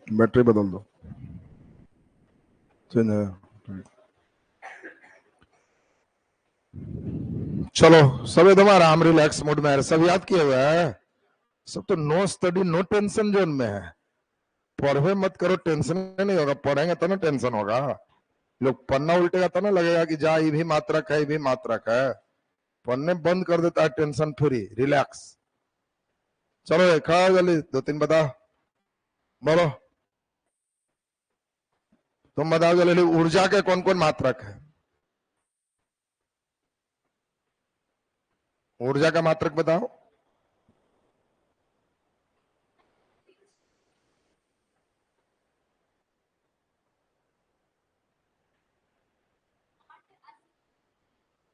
Battery बदल दो। चलो सब एकदम आराम रिलैक्स मूड में है। सब याद किए हुए है? सब तो no study no tension zone में है। पढ़वे मत करो, टेंशन नहीं होगा। पढ़ेंगे तो ना टेंशन होगा। लोग पन्ना उल्टेगा तो ना लगेगा कि जा ये भी मात्रक है, ये भी मात्रक है। पढ़ने बंद कर देता है, टेंशन फ्री रिलैक्स। चलो खा जल्दी, 2-3 बताओ। बोलो, तुम बताओ जल्दी। ऊर्जा के कौन कौन मात्रक है? ऊर्जा का मात्रक बताओ।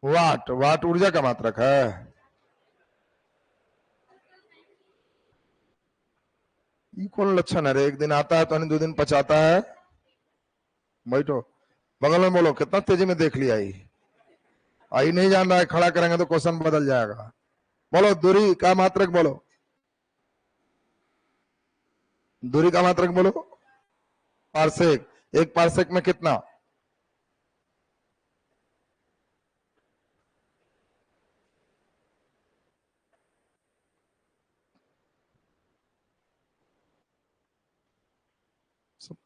वाट, वाट ऊर्जा का मात्रक है। ये कौन लक्षण है रे? एक दिन आता है तो 2 दिन पचाता है। बैठो, बगल में बोलो, कितना तेजी में देख लिया। आई नहीं जान रहा है, खड़ा करेंगे तो क्वेश्चन बदल जाएगा। बोलो, दूरी का मात्रक बोलो। दूरी का मात्रक बोलो। पारसेक। एक पारसेक में कितना?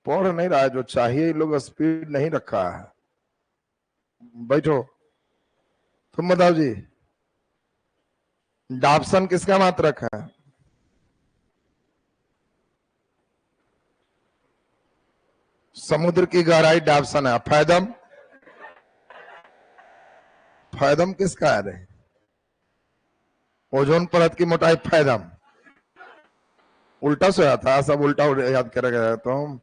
पढ़ नहीं रहा है जो चाहिए। लोग स्पीड नहीं रखा है। बैठो, तुम बताओ जी। डाप्सन किसका मात्रक है? समुद्र की गहराई डाप्सन है। फैदम, फैदम किसका है रे? ओजोन परत की मोटाई फैदम। उल्टा सोया था, सब उल्टा याद करेगा तुम।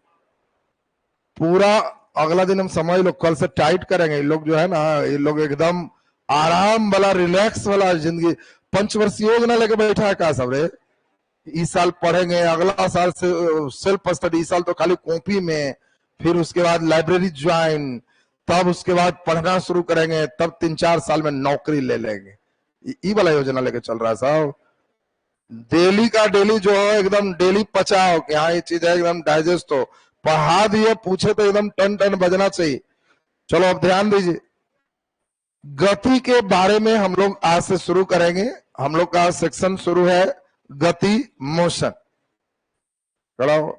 पूरा अगला दिन हम समझ लो कल से टाइट करेंगे। ये लोग जो है ना, ये लोग एकदम आराम वाला रिलैक्स वाला जिंदगी। पंचवर्षीय योजना लेके बैठा है का सब रे? इस साल पढ़ेंगे, अगला साल से सेल्फ स्टडी। इस साल तो खाली कॉपी में, फिर उसके बाद लाइब्रेरी ज्वाइन, तब उसके बाद पढ़ना शुरू करेंगे, तब 3-4 साल में नौकरी ले लेंगे। ये वाला योजना लेके चल रहा है साहब। डेली का डेली जो है एकदम डेली पचाओ कि हाँ ये चीज है, एकदम डाइजेस्ट हो। पढ़ा दिए, पूछे तो एकदम टन टन बजना चाहिए। चलो अब ध्यान दीजिए। गति के बारे में हम लोग आज से शुरू करेंगे। हम लोग का सेक्शन शुरू है गति, मोशन। खड़ा हो।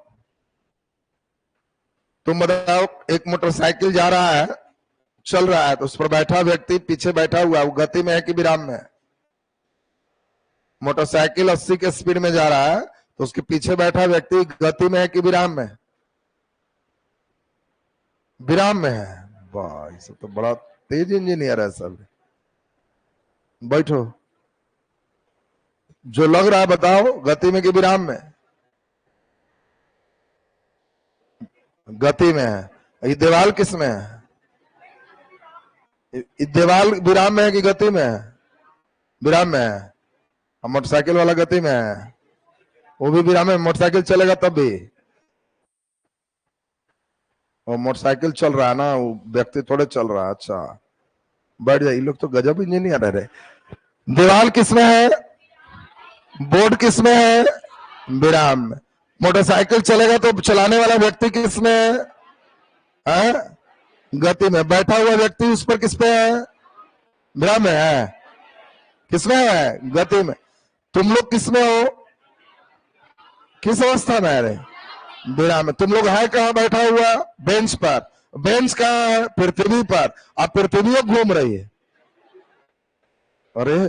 तुम बताओ, एक मोटरसाइकिल जा रहा है, चल रहा है, तो उस पर बैठा व्यक्ति पीछे बैठा हुआ है, वो गति में है कि विराम में है? मोटरसाइकिल 80 के स्पीड में जा रहा है, तो उसके पीछे बैठा व्यक्ति गति में है कि विराम में? विराम में है। वाह, सब तो बड़ा तेज इंजीनियर है सब। बैठो, जो लग रहा है बताओ, गति में कि विराम में? गति में है। ये दीवाल किस में है? ये दीवाल विराम में है कि गति में है? विराम में है। मोटरसाइकिल वाला गति में है, वो भी विराम में। मोटरसाइकिल चलेगा तब भी। वो मोटरसाइकिल चल रहा है ना, वो व्यक्ति थोड़े चल रहा है। अच्छा, बैठ जाइए। लोग तो गजब इंजीनियर है रे। दीवाल किसमें है? बोर्ड किसमें है? विराम में। मोटरसाइकिल चलेगा तो चलाने वाला व्यक्ति किसमें है? गति में। बैठा हुआ व्यक्ति उस पर किस पे है? विराम में है। किसमें है? गति में। तुम लोग किसमें हो? किस अवस्था में है रे? विराम में। तुम लोग है कहाँ बैठा हुआ? बेंच पर। बेंच कहाँ है? पृथ्वी पर। अब पृथ्वी घूम रही है। अरे,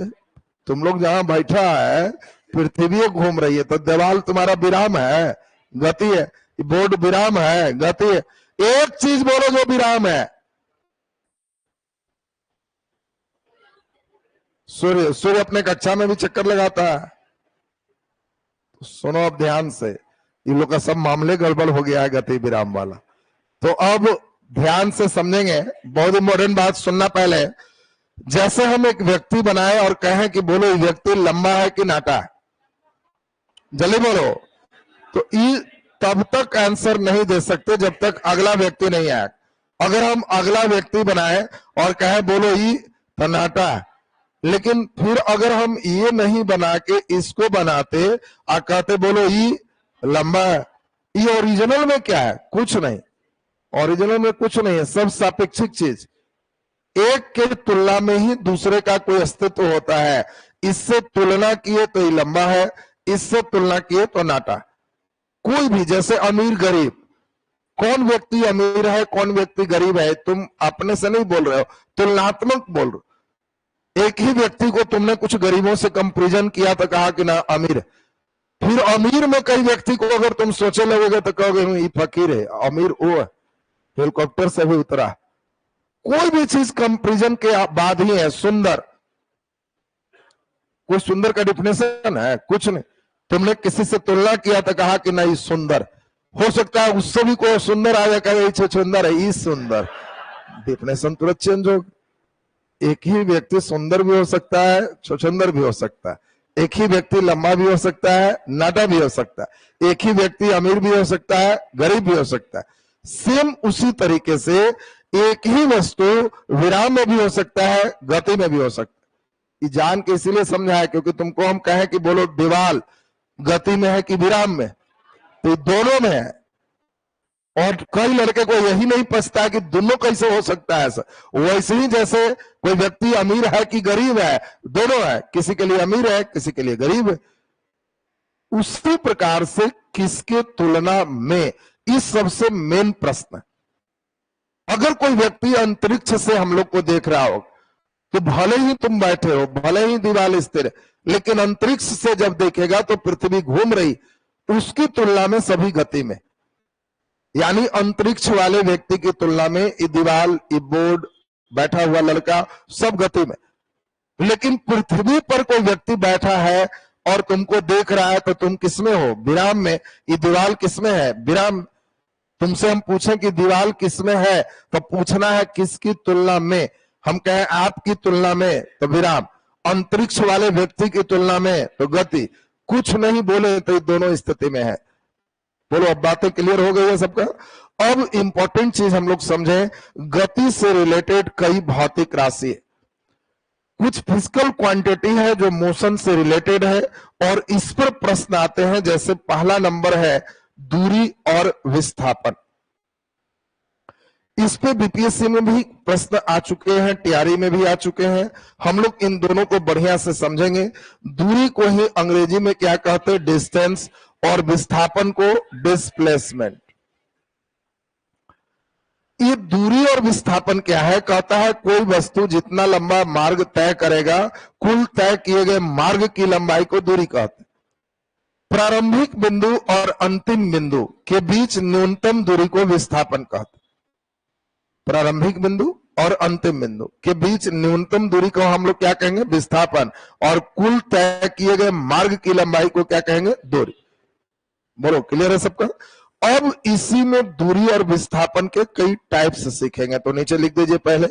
तुम लोग जहां बैठा है पृथ्वी घूम रही है, तो दीवाल तुम्हारा विराम है, गति है। बोर्ड विराम है, गति है। एक चीज बोलो जो विराम है। सूर्य। सूर्य अपने कक्षा में भी चक्कर लगाता है। तो सुनो अब ध्यान से, इन लोग का सब मामले गड़बड़ हो गया है गति विराम वाला। तो अब ध्यान से समझेंगे, बहुत इंपॉर्टेंट बात सुनना। पहले जैसे हम एक व्यक्ति बनाए और कहें कि बोलो ये व्यक्ति लंबा है कि नाटा है, जल्दी बोलो। तो ये तब तक आंसर नहीं दे सकते जब तक अगला व्यक्ति नहीं आए। अगर हम अगला व्यक्ति बनाए और कहे बोलो ये तो नाटा है, लेकिन फिर अगर हम ये नहीं बना के इसको बनाते और कहते बोलो ये लंबा है, ये ओरिजिनल में क्या है? कुछ नहीं, ओरिजिनल में कुछ नहीं है, सब सापेक्षिक चीज। एक के तुलना में ही दूसरे का कोई अस्तित्व होता है। इससे तुलना किए तो ये लंबा है, इससे तुलना किए तो नाटा। कोई भी, जैसे अमीर गरीब, कौन व्यक्ति अमीर है कौन व्यक्ति गरीब है, तुम अपने से नहीं बोल रहे हो, तुलनात्मक बोल रहे हो। एक ही व्यक्ति को तुमने कुछ गरीबों से कंपेरिजन किया तो कहा कि ना अमीर है। फिर अमीर में कई व्यक्ति को अगर तुम सोचे लगोगे तो कहोगे ये फकीर है, अमीर वो है, हेलीकॉप्टर से भी उतरा। कोई भी चीज कंपेरिजन के बाद ही है सुंदर। कोई सुंदर का डिफिनेशन है? कुछ नहीं। तुमने किसी से तुलना किया तो कहा कि नहीं सुंदर, हो सकता है उससे भी कोई सुंदर आ जाए, सुंदर है, ई सुंदर, डिफिनेशन तुरंत चेंज हो। एक ही व्यक्ति सुंदर भी हो सकता है, छुछुंदर भी हो सकता है। एक ही व्यक्ति लंबा भी हो सकता है, नाटा भी हो सकता है। एक ही व्यक्ति अमीर भी हो सकता है, गरीब भी हो सकता है। सेम उसी तरीके से एक ही वस्तु विराम में भी हो सकता है, गति में भी हो सकता है। जान के इसीलिए समझा है क्योंकि तुमको हम कहें कि बोलो दीवाल गति में है कि विराम में, तो दोनों में है। और कई लड़के को यही नहीं पछता कि दोनों कैसे हो सकता है ऐसा। वैसे ही जैसे कोई व्यक्ति अमीर है कि गरीब है, दोनों है, किसी के लिए अमीर है किसी के लिए गरीब है। उसी प्रकार से किसके तुलना में, इस सबसे मेन प्रश्न। अगर कोई व्यक्ति अंतरिक्ष से हम लोग को देख रहा हो तो भले ही तुम बैठे हो, भले ही दीवार स्थिर है, लेकिन अंतरिक्ष से जब देखेगा तो पृथ्वी घूम रही, उसकी तुलना में सभी गति में। यानी अंतरिक्ष वाले व्यक्ति की तुलना में ये दीवार, ये बोर्ड, बैठा हुआ लड़का सब गति में। लेकिन पृथ्वी पर कोई व्यक्ति बैठा है और तुमको देख रहा है तो तुम किसमें हो? विराम में। ये दीवार किसमें है? विराम। तुमसे हम पूछें कि दीवार किसमें है तो पूछना है किसकी तुलना में। हम कहें आपकी तुलना में तो विराम, अंतरिक्ष वाले व्यक्ति की तुलना में तो गति। कुछ नहीं बोले तो दोनों स्थिति में है। बोलो अब बातें क्लियर हो गई है सबका? अब इंपॉर्टेंट चीज हम लोग समझें, गति से रिलेटेड कई भौतिक राशि, कुछ फिजिकल क्वांटिटी है जो मोशन से रिलेटेड है, और इस पर प्रश्न आते हैं। जैसे पहला नंबर है दूरी और विस्थापन। इस पे बीपीएससी में भी प्रश्न आ चुके हैं, टीआरई में भी आ चुके हैं। हम लोग इन दोनों को बढ़िया से समझेंगे। दूरी को ही अंग्रेजी में क्या कहते हैं? डिस्टेंस। और विस्थापन को डिस्प्लेसमेंट। ये दूरी और विस्थापन क्या है? कहता है कोई वस्तु जितना लंबा मार्ग तय करेगा, कुल तय किए गए मार्ग की लंबाई को दूरी कहते हैं। प्रारंभिक बिंदु और अंतिम बिंदु के बीच न्यूनतम दूरी को विस्थापन कहते हैं। प्रारंभिक बिंदु और अंतिम बिंदु के बीच न्यूनतम दूरी को हम लोग क्या कहेंगे? विस्थापन। और कुल तय किए गए मार्ग की लंबाई को क्या कहेंगे? दूरी। बोलो क्लियर है सबका? अब इसी में दूरी और विस्थापन के कई टाइप्स सीखेंगे, तो नीचे लिख दीजिए पहले।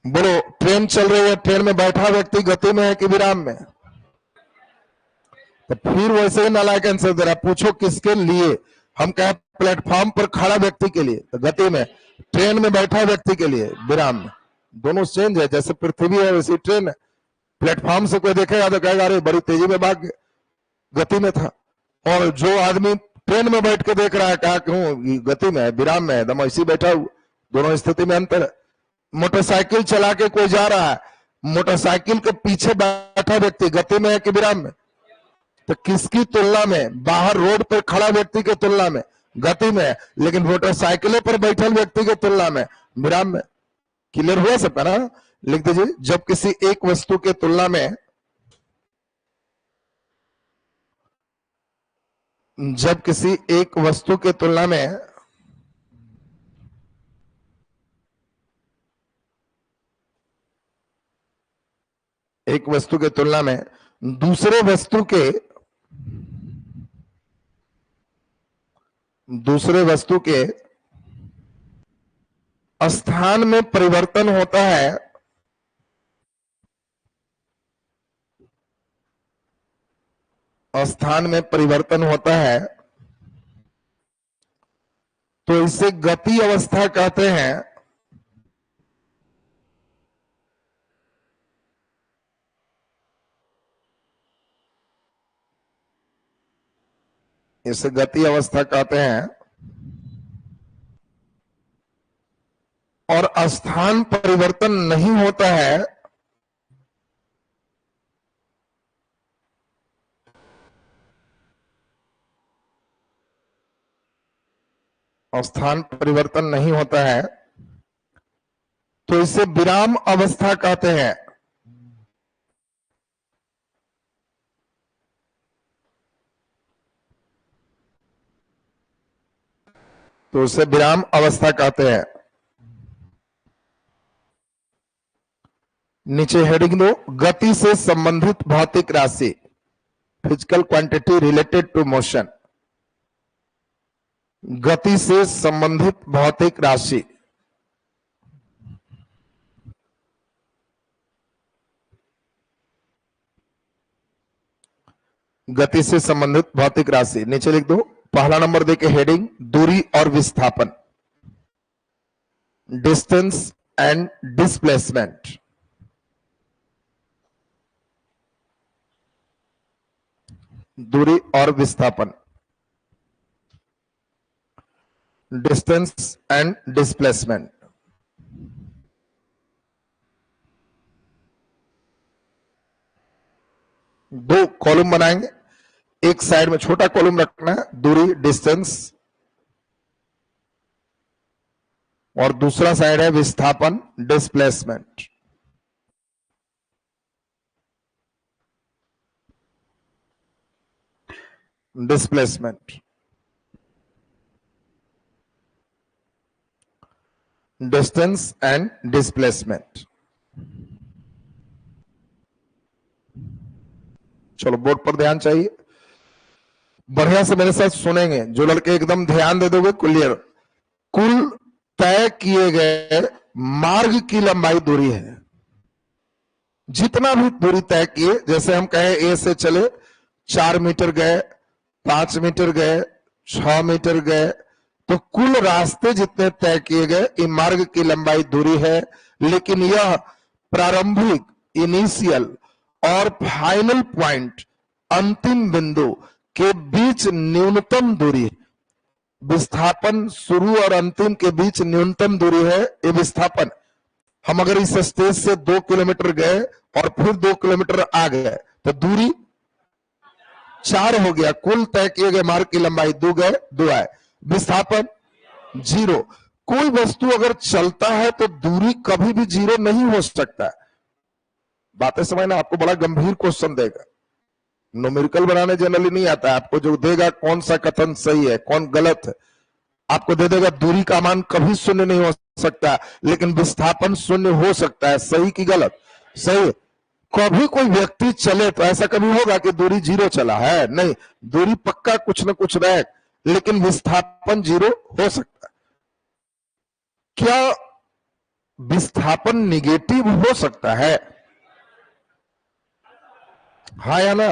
बोलो ट्रेन चल रही है, ट्रेन में बैठा व्यक्ति गति में है कि विराम में? तो फिर वैसे ही नालायक आंसर दे रहा। पूछो किसके लिए? हम कहें प्लेटफॉर्म पर खड़ा व्यक्ति के लिए तो गति में, ट्रेन में बैठा व्यक्ति के लिए विराम में। दोनों चेंज है, जैसे पृथ्वी है वैसी ट्रेन है। प्लेटफॉर्म से कोई देखेगा तो कहेगा अरे बड़ी तेजी में भाग गए, गति में था। और जो आदमी ट्रेन में बैठ के देख रहा है, कहा क्यों गति में है, विराम में है, दम ऐसी बैठा हुआ। दोनों स्थिति में अंतर है। मोटरसाइकिल चला के कोई जा रहा है, मोटरसाइकिल के पीछे बैठा व्यक्ति गति में है कि विराम में? तो किसकी तुलना में? बाहर रोड पर खड़ा व्यक्ति की तुलना में गति में है, लेकिन मोटरसाइकिल पर बैठल व्यक्ति की तुलना में विराम में। क्लियर हुआ सबका ना? लिख दीजिए। जब किसी एक वस्तु के तुलना में, जब किसी एक वस्तु के तुलना में एक वस्तु के तुलना में दूसरे वस्तु के स्थान में परिवर्तन होता है, स्थान में परिवर्तन होता है, तो इसे गति अवस्था कहते हैं। इसे गति अवस्था कहते हैं। और स्थान परिवर्तन नहीं होता है स्थान परिवर्तन नहीं होता है तो इसे विराम अवस्था कहते हैं। तो इसे विराम अवस्था कहते हैं। नीचे हेडिंग दो, गति से संबंधित भौतिक राशि, physical quantity related to motion. गति से संबंधित भौतिक राशि। गति से संबंधित भौतिक राशि नीचे लिख दो। पहला नंबर देके हेडिंग, दूरी और विस्थापन, डिस्टेंस एंड डिस्प्लेसमेंट। दूरी और विस्थापन, डिस्टेंस एंड डिस्प्लेसमेंट। दो कॉलम बनाएंगे, एक साइड में छोटा कॉलम रखना है दूरी डिस्टेंस, और दूसरा साइड है विस्थापन displacement. Displacement, distance and displacement. चलो बोर्ड पर ध्यान चाहिए, बढ़िया से मेरे साथ सुनेंगे। जो लड़के एकदम ध्यान दे दोगे क्लियर। कुल तय किए गए मार्ग की लंबाई दूरी है। जितना भी दूरी तय किए, जैसे हम कहें ए से चले 4 मीटर गए, 5 मीटर गए, 6 मीटर गए, तो कुल रास्ते जितने तय किए गए इन मार्ग की लंबाई दूरी है। लेकिन यह प्रारंभिक इनिशियल और फाइनल पॉइंट अंतिम बिंदु के बीच न्यूनतम दूरी। विस्थापन शुरू और अंतिम के बीच न्यूनतम दूरी है ये विस्थापन। हम अगर इस स्टेज से 2 किलोमीटर गए और फिर 2 किलोमीटर आ गए तो दूरी 4 हो गया। कुल तय किए गए मार्ग की लंबाई 2 गए 2 आए, विस्थापन 0। कोई वस्तु अगर चलता है तो दूरी कभी भी 0 नहीं हो सकता। बातें समझना, आपको बड़ा गंभीर क्वेश्चन देगा। न्यूमेरिकल बनाने जनरली नहीं आता है, आपको जो देगा कौन सा कथन सही है कौन गलत है, आपको दे देगा दूरी का मान कभी शून्य नहीं हो सकता, लेकिन विस्थापन शून्य हो सकता है। सही की गलत? सही। कभी कोई व्यक्ति चले तो ऐसा कभी होगा कि दूरी 0 चला है? नहीं, दूरी पक्का कुछ ना कुछ रहे, लेकिन विस्थापन 0 हो सकता है। क्या विस्थापन निगेटिव हो सकता है? हाँ या ना?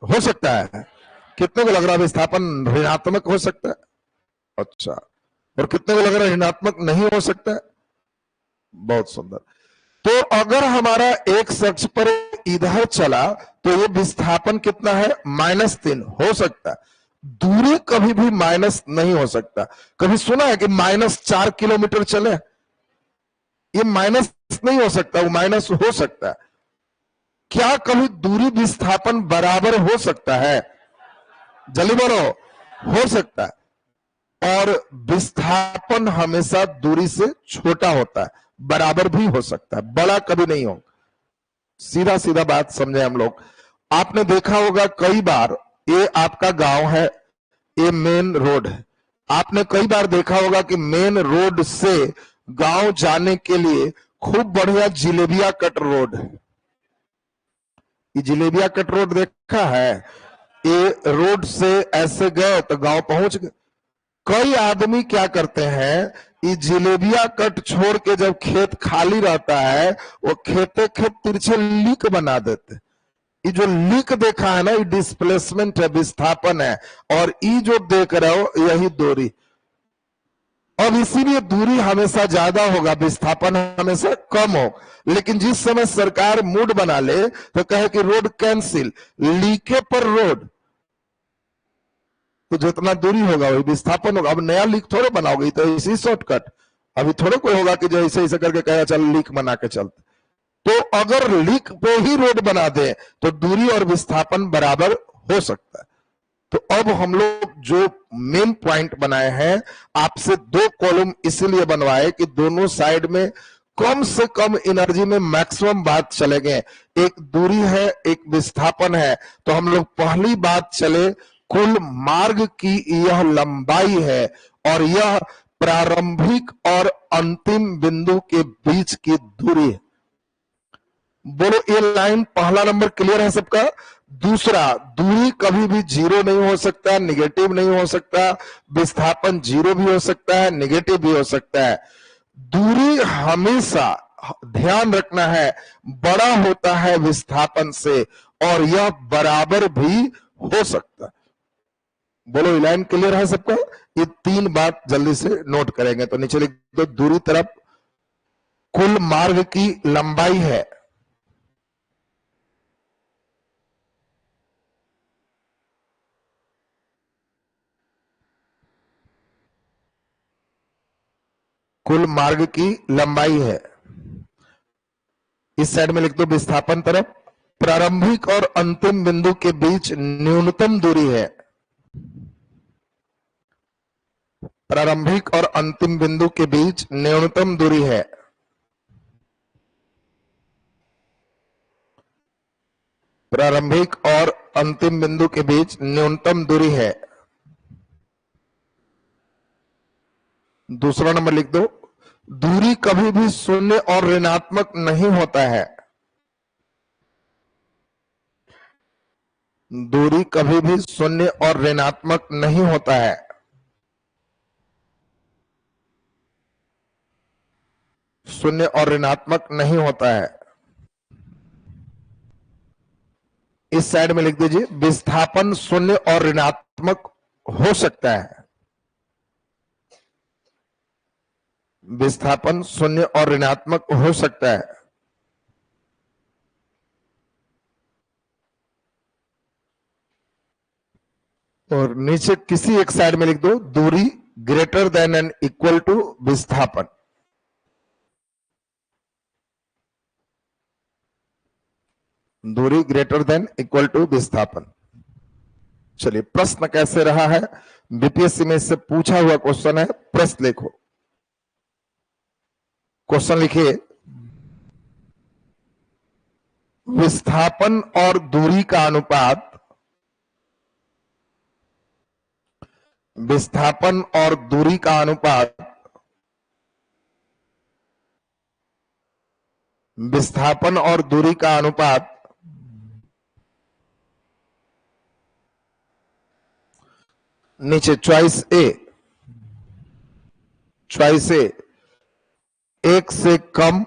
हो सकता है। कितने को लग रहा है विस्थापन ऋणात्मक हो सकता है? अच्छा, और कितने को लग रहा है ऋणात्मक नहीं हो सकता है? बहुत सुंदर। तो अगर हमारा एक अक्ष पर इधर चला तो ये विस्थापन कितना है? -3 हो सकता है। दूरी कभी भी माइनस नहीं हो सकता। कभी सुना है कि -4 किलोमीटर चले? ये माइनस नहीं हो सकता, वो माइनस हो सकता है। क्या कभी दूरी विस्थापन बराबर हो सकता है? जल्दी बोलो, हो सकता है। और विस्थापन हमेशा दूरी से छोटा होता है, बराबर भी हो सकता है, बड़ा कभी नहीं हो। सीधा सीधा बात समझे हम लोग। आपने देखा होगा कई बार, ये आपका गांव है, ये मेन रोड है। आपने कई बार देखा होगा कि मेन रोड से गांव जाने के लिए खूब बढ़िया जिलेबिया कट रोड है। ये जिलेबिया कट रोड देखा है? ये रोड से ऐसे गए तो गांव पहुंच गए। कई आदमी क्या करते हैं, ये जिलेबिया कट छोड़ के जब खेत खाली रहता है वो खेते खेत तिरछे लीक बना देते। ये जो लीक देखा है ना, ये डिस्प्लेसमेंट है, विस्थापन है। और ये जो देख रहे हो यही दूरी। अब इसीलिए दूरी हमेशा ज्यादा होगा, विस्थापन हमेशा कम हो। लेकिन जिस समय सरकार मूड बना ले तो कहे कि रोड कैंसिल, लीके पर रोड। तो जितना दूरी होगा वही विस्थापन होगा। अब नया लीक थोड़े बनाओगे, तो इसी शॉर्टकट, अभी थोड़े कोई होगा कि जो ऐसे ऐसे करके कहेगा चल लीक बना के चलते। तो अगर लीक पे ही रोड बना दे तो दूरी और विस्थापन बराबर हो सकता है। तो अब हम लोग जो मेन पॉइंट बनाए हैं, आपसे 2 कॉलम इसीलिए बनवाए कि दोनों साइड में कम से कम एनर्जी में मैक्सिमम बात चलेंगे। एक दूरी है, एक विस्थापन है। तो हम लोग पहली बात चले, कुल मार्ग की यह लंबाई है और यह प्रारंभिक और अंतिम बिंदु के बीच की दूरी है। बोलो ये लाइन पहला नंबर क्लियर है सबका। दूसरा, दूरी कभी भी जीरो नहीं हो सकता, निगेटिव नहीं हो सकता। विस्थापन जीरो भी हो सकता है, निगेटिव भी हो सकता है। दूरी हमेशा ध्यान रखना है बड़ा होता है विस्थापन से, और यह बराबर भी हो सकता है। बोलो ये लाइन क्लियर है सबका। ये 3 बात जल्दी से नोट करेंगे। तो नीचे लिख दो, दूरी तरफ कुल मार्ग की लंबाई है, कुल मार्ग की लंबाई है। इस साइड में लिख दो, विस्थापन तरफ प्रारंभिक और अंतिम बिंदु के बीच न्यूनतम दूरी है। प्रारंभिक और अंतिम बिंदु के बीच न्यूनतम दूरी है। प्रारंभिक और अंतिम बिंदु के बीच न्यूनतम दूरी है। दूसरा नंबर लिख दो, दूरी कभी भी शून्य और ऋणात्मक नहीं होता है। दूरी कभी भी शून्य और ऋणात्मक नहीं होता है। शून्य और ऋणात्मक नहीं होता है। इस साइड में लिख दीजिए, विस्थापन शून्य और ऋणात्मक हो सकता है। विस्थापन शून्य और ऋणात्मक हो सकता है। और नीचे किसी एक साइड में लिख दो, दूरी greater than and equal to विस्थापन। दूरी ग्रेटर देन इक्वल टू विस्थापन। चलिए, प्रश्न कैसे रहा है, बीपीएससी में इससे पूछा हुआ क्वेश्चन है। प्रश्न लिखो, क्वेश्चन लिखिए, विस्थापन और दूरी का अनुपात, विस्थापन और दूरी का अनुपात, विस्थापन और दूरी का अनुपात नीचे चॉइस ए, चॉइस ए 1 से कम,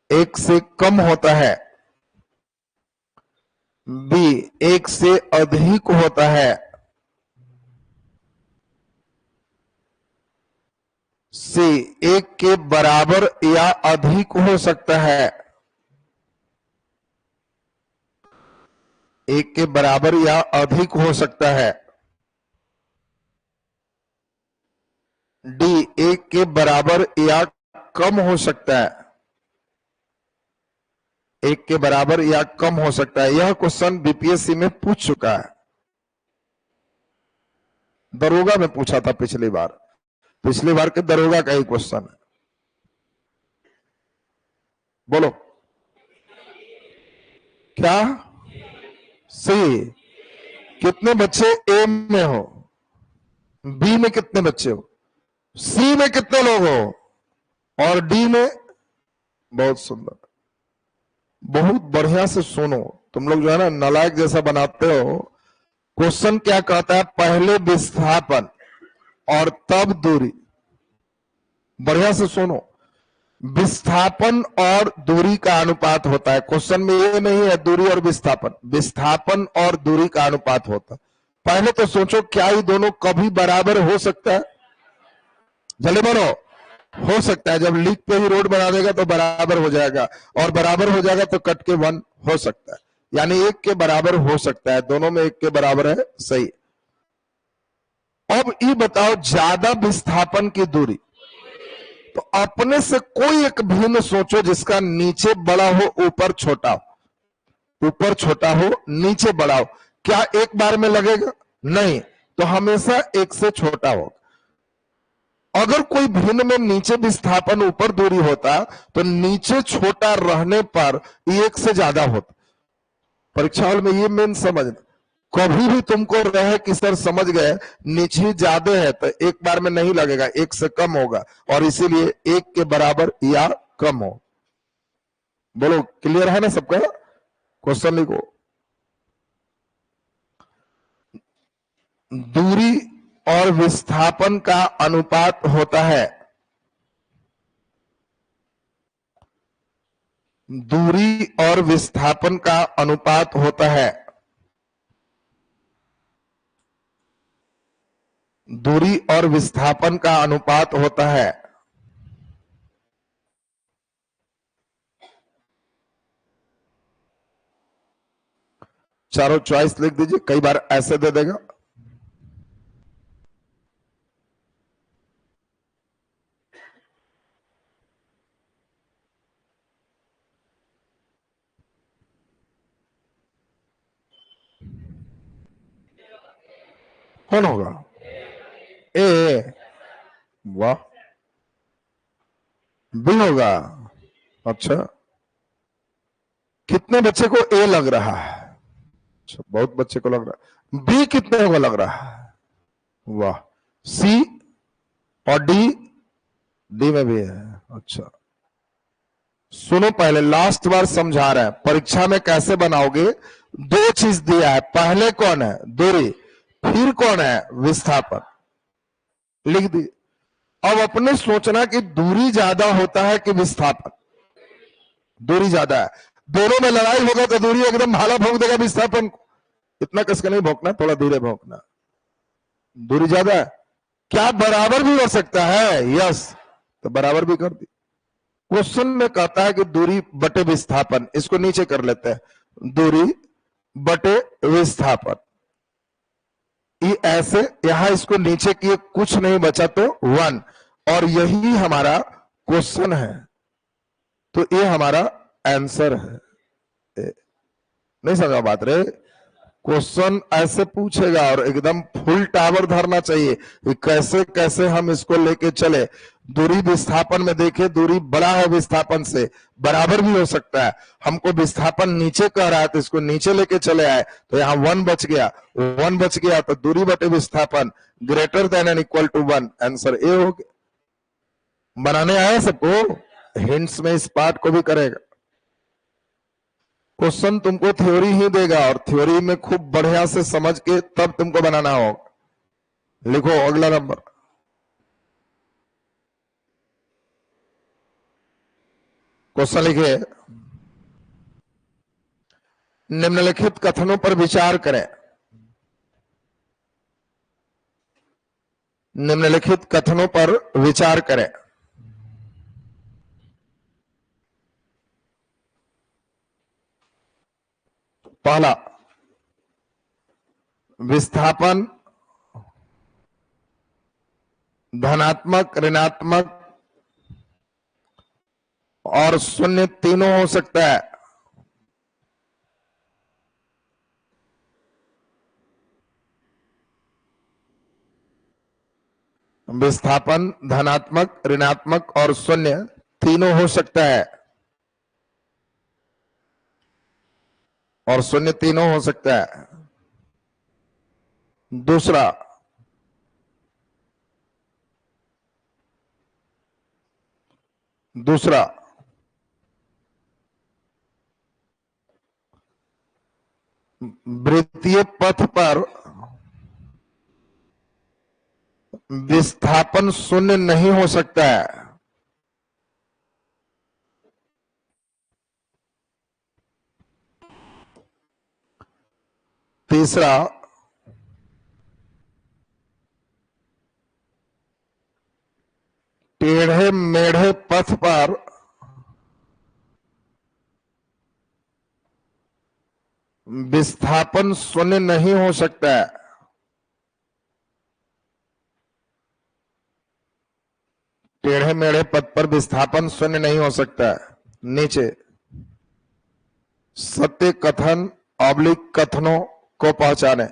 1 से कम होता है। बी 1 से अधिक होता है। सी 1 के बराबर या अधिक हो सकता है। 1 के बराबर या अधिक हो सकता है। डी 1 के बराबर या कम हो सकता है। 1 के बराबर या कम हो सकता है। यह क्वेश्चन बीपीएससी में पूछ चुका है, दरोगा में पूछा था पिछली बार। पिछली बार के दरोगा का ही क्वेश्चन है। बोलो क्या? सी। कितने बच्चे ए में हो, बी में कितने बच्चे हो, सी में कितने लोग हो, और डी में? बहुत सुंदर, बहुत बढ़िया से सुनो। तुम लोग जो है ना नालायक जैसा बनाते हो। क्वेश्चन क्या कहता है, पहले विस्थापन और तब दूरी। बढ़िया से सुनो, विस्थापन और दूरी का अनुपात होता है। क्वेश्चन में ये नहीं है दूरी और विस्थापन, विस्थापन और दूरी का अनुपात होता है। पहले तो सोचो, क्या ये दोनों कभी बराबर हो सकता है? जल्दी बोलो, हो सकता है। जब लीक पे ही रोड बना देगा तो बराबर हो जाएगा, और बराबर हो जाएगा तो कट के 1 हो सकता है। यानी 1 के बराबर हो सकता है, दोनों में 1 के बराबर है, सही। अब ये बताओ ज्यादा विस्थापन की दूरी, तो अपने से कोई एक भिन्न सोचो जिसका नीचे बड़ा हो ऊपर छोटा हो, ऊपर छोटा हो नीचे बड़ा हो, क्या एक बार में लगेगा? नहीं, तो हमेशा 1 से छोटा हो। अगर कोई भिन्न में नीचे विस्थापन ऊपर दूरी होता तो नीचे छोटा रहने पर 1 से ज्यादा होता। परीक्षा हॉल में ये मेन समझना, कभी भी तुमको रहे कि सर समझ गए नीचे ज्यादा है तो एक बार में नहीं लगेगा, 1 से कम होगा, और इसीलिए 1 के बराबर या कम हो। बोलो क्लियर है ना सबका? क्वेश्चन लिखो। दूरी और विस्थापन का अनुपात होता है, दूरी और विस्थापन का अनुपात होता है, दूरी और विस्थापन का अनुपात होता है। चारों चॉइस लिख दीजिए, कई बार ऐसे दे देगा। कौन होगा? ए, वाह, बी होगा। अच्छा, कितने बच्चे को ए लग रहा है? अच्छा, बहुत बच्चे को लग रहा है। बी कितने को लग रहा है? वाह। सी और डी, डी में भी है। अच्छा, सुनो पहले, लास्ट बार समझा रहे हैं परीक्षा में कैसे बनाओगे। 2 चीज दिया है, पहले कौन है? दूरी, फिर कौन है? विस्थापन। लिख दी। अब अपने सोचना कि दूरी ज्यादा होता है कि विस्थापन? दूरी ज्यादा है। दोनों में लड़ाई होगा तो दूरी एकदम भाला भोंक देगा विस्थापन को। इतना कसके नहीं भोंकना, थोड़ा धीरे भोंकना। दूरी ज्यादा है, क्या बराबर भी हो सकता है? यस, तो बराबर भी कर दी। क्वेश्चन में कहता है कि दूरी बटे विस्थापन, इसको नीचे कर लेते हैं, दूरी बटे विस्थापन। ये ऐसे, यहां इसको नीचे किए, कुछ नहीं बचा तो 1, और यही हमारा क्वेश्चन है, तो ये हमारा आंसर है। नहीं समझा बात रे? क्वेश्चन ऐसे पूछेगा और एकदम फुल टावर धरना चाहिए कि कैसे कैसे हम इसको लेके चले। दूरी विस्थापन में देखिए, दूरी बड़ा है विस्थापन से, बराबर भी हो सकता है। हमको विस्थापन नीचे कह रहा है तो इसको नीचे लेके चले आए, तो यहाँ 1 बच गया, 1 बच गया, तो दूरी बटे विस्थापन greater than and equal to 1, answer A हो गया। बनाने आया सबको? हिंट्स में इस पार्ट को भी करेगा। क्वेश्चन तुमको थ्योरी ही देगा और थ्योरी में खूब बढ़िया से समझ के तब तुमको बनाना होगा। लिखो अगला नंबर। क्वेश्चन लिखिए, निम्नलिखित कथनों पर विचार करें। निम्नलिखित कथनों पर विचार करें। पहला, विस्थापन धनात्मक, ऋणात्मक और शून्य तीनों हो सकता है। विस्थापन धनात्मक, ऋणात्मक और शून्य तीनों हो सकता है, और शून्य तीनों हो सकता है। दूसरा, दूसरा वृत्तीय पथ पर विस्थापन शून्य नहीं हो सकता है। तीसरा, टेढ़े मेढ़े पथ पर विस्थापन शून्य नहीं हो सकता है। टेढ़े मेढ़े पथ पर विस्थापन शून्य नहीं हो सकता है। नीचे सत्य कथन ऑब्लिक कथनों को पहचाने।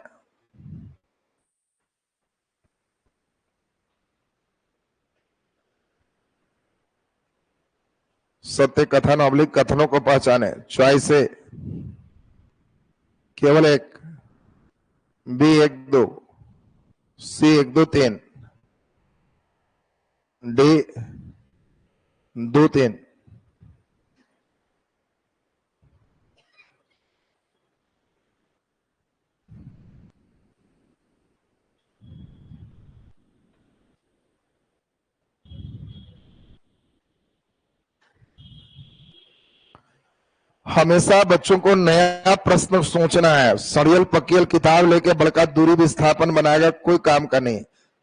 सत्य कथन ऑब्लिक कथनों को पहचाने। चॉइस ए केवल एक, बी 1 2, सी 1 2 3, डी 2 3। हमेशा बच्चों को नया प्रश्न सोचना है। सड़ियल पकियल किताब लेके बड़का दूरी विस्थापन बनाएगा कोई काम का नहीं।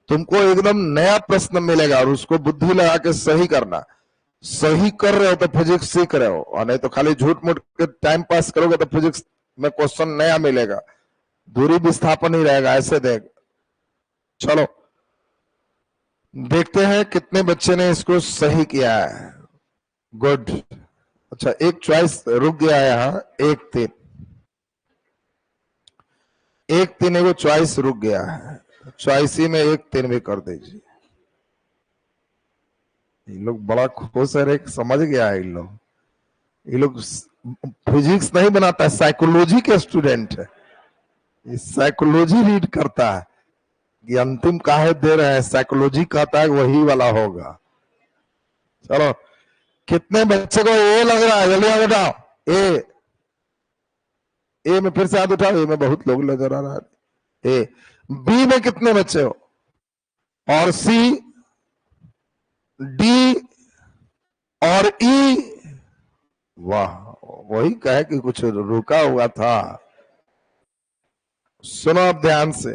तुमको एकदम नया प्रश्न मिलेगा और उसको बुद्धि लगा के सही करना। सही कर रहे हो तो फिजिक्स सीख रहे हो, और नहीं तो खाली झूठ मूठ के टाइम पास करोगे तो फिजिक्स में क्वेश्चन नया मिलेगा, दूरी विस्थापन ही रहेगा। ऐसे देख, चलो देखते हैं कितने बच्चे ने इसको सही किया है। गुड। अच्छा, एक चॉइस रुक गया है यहाँ, 1 3, 1 3 एगो चॉइस रुक गया है। चॉइस ही में 1 3 भी कर दीजिए। ये लोग बड़ा खुश है रे, समझ गया है। ये लोग फिजिक्स नहीं बनाता है, साइकोलॉजी के स्टूडेंट है। ये साइकोलॉजी रीड करता है कि अंतिम काहे दे रहे हैं, साइकोलॉजी कहता है वही वाला होगा। चलो, कितने बच्चे को ए लग रहा है? जल्दी हाथ उठाओ। ए में फिर से हाथ उठाओ। ए में बहुत लोग नजर आ रहा है। ए बी में कितने बच्चे हो? और सी, डी और ई। वाह, वही कहे कि कुछ रुका हुआ था। सुनो अब ध्यान से,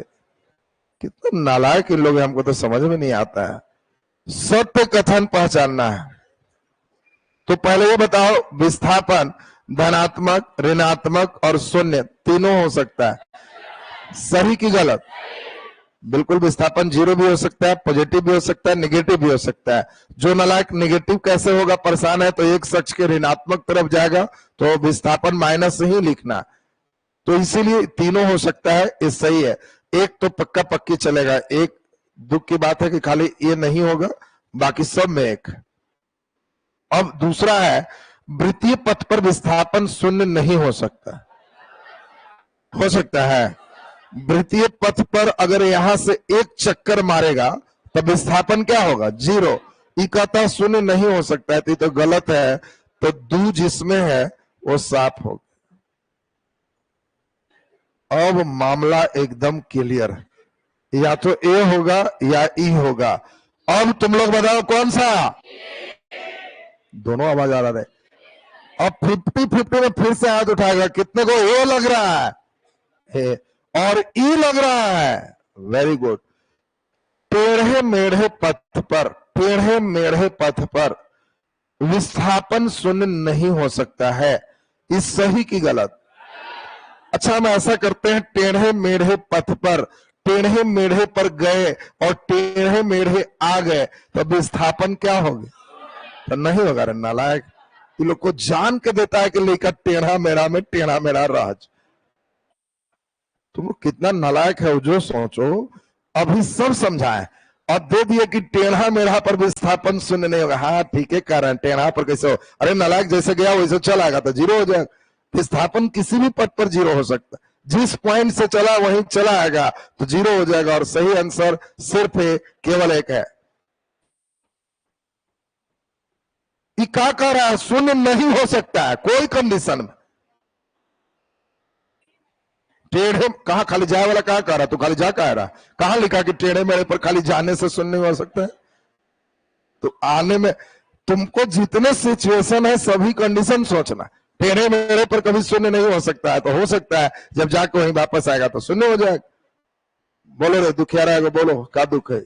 कितना नालायक इन लोग, हमको तो समझ में नहीं आता है। सत्य कथन पहचानना है तो पहले ये बताओ, विस्थापन धनात्मक, ऋणात्मक और शून्य तीनों हो सकता है। सही की गलत? बिल्कुल, विस्थापन जीरो भी हो सकता है, पॉजिटिव भी हो सकता है, नेगेटिव भी हो सकता है। जो नालायक नेगेटिव कैसे होगा, परेशान है, तो एक शख्स के ऋणात्मक तरफ जाएगा तो विस्थापन माइनस ही लिखना। तो इसीलिए तीनों हो सकता है, ये सही है। एक तो पक्का पक्की चलेगा। एक दुख की बात है कि खाली ये नहीं होगा, बाकी सब में एक। अब दूसरा है, वृत्तीय पथ पर विस्थापन शून्य नहीं हो सकता। हो सकता है। वृत्तीय पथ पर अगर यहां से एक चक्कर मारेगा तो विस्थापन क्या होगा? जीरो। ई कहता शून्य नहीं हो सकता है, तो गलत है। तो दू जिसमें है वो साफ होगा। अब मामला एकदम क्लियर, या तो ए होगा या ई होगा। अब तुम लोग बताओ कौन सा? दोनों आवाज आ रहा है। अब 50-50 में फिर से हाथ उठाएगा। कितने को ए लग रहा है और ई लग रहा है? Very good. टेढ़े मेढ़े पथ पर, टेढ़े मेढ़े पथ पर विस्थापन शून्य नहीं हो सकता है। इस सही की गलत? अच्छा, हम ऐसा करते हैं, टेढ़े मेढ़े पथ पर, टेढ़े मेढ़े पर गए और टेढ़े मेढ़े आ गए तो विस्थापन क्या होगा? तो नहीं होगा रे नालायक। ये लोग को जान के देता है कि लेकर टेढ़ा मेढ़ा में टेढ़ा मेढ़ा राज। तुम लोग कितना नालायक है, जो सोचो। अभी सब समझाए और दे दिए कि टेढ़ा मेढ़ा पर विस्थापन शून्य नहीं होगा। हाँ ठीक है, कह रहे हैं टेढ़ा पर कैसे हो? अरे नालायक, जैसे गया वैसे चला आएगा तो जीरो हो जाएगा। विस्थापन किसी भी पथ पर जीरो हो सकता है। जिस पॉइंट से चला वहीं चला आएगा तो जीरो हो जाएगा। और सही आंसर सिर्फ केवल एक है। ये क्या कह रहा है? शून्य नहीं हो सकता है कोई कंडीशन में। टेढ़े कहा खाली जाए वाला कहा कह रहा? तू खाली जा कह रहा? कहां लिखा कि टेढ़े मेरे पर खाली जाने से शून्य हो सकता है? तो आने में तुमको जितने सिचुएशन है सभी कंडीशन सोचना। टेढ़े मेरे पर कभी शून्य नहीं हो सकता है, तो हो सकता है जब जाके वहीं वापस आएगा तो शून्य हो जाएगा। बोलो रे दुखिया रहेगा, बोलो क्या दुख है?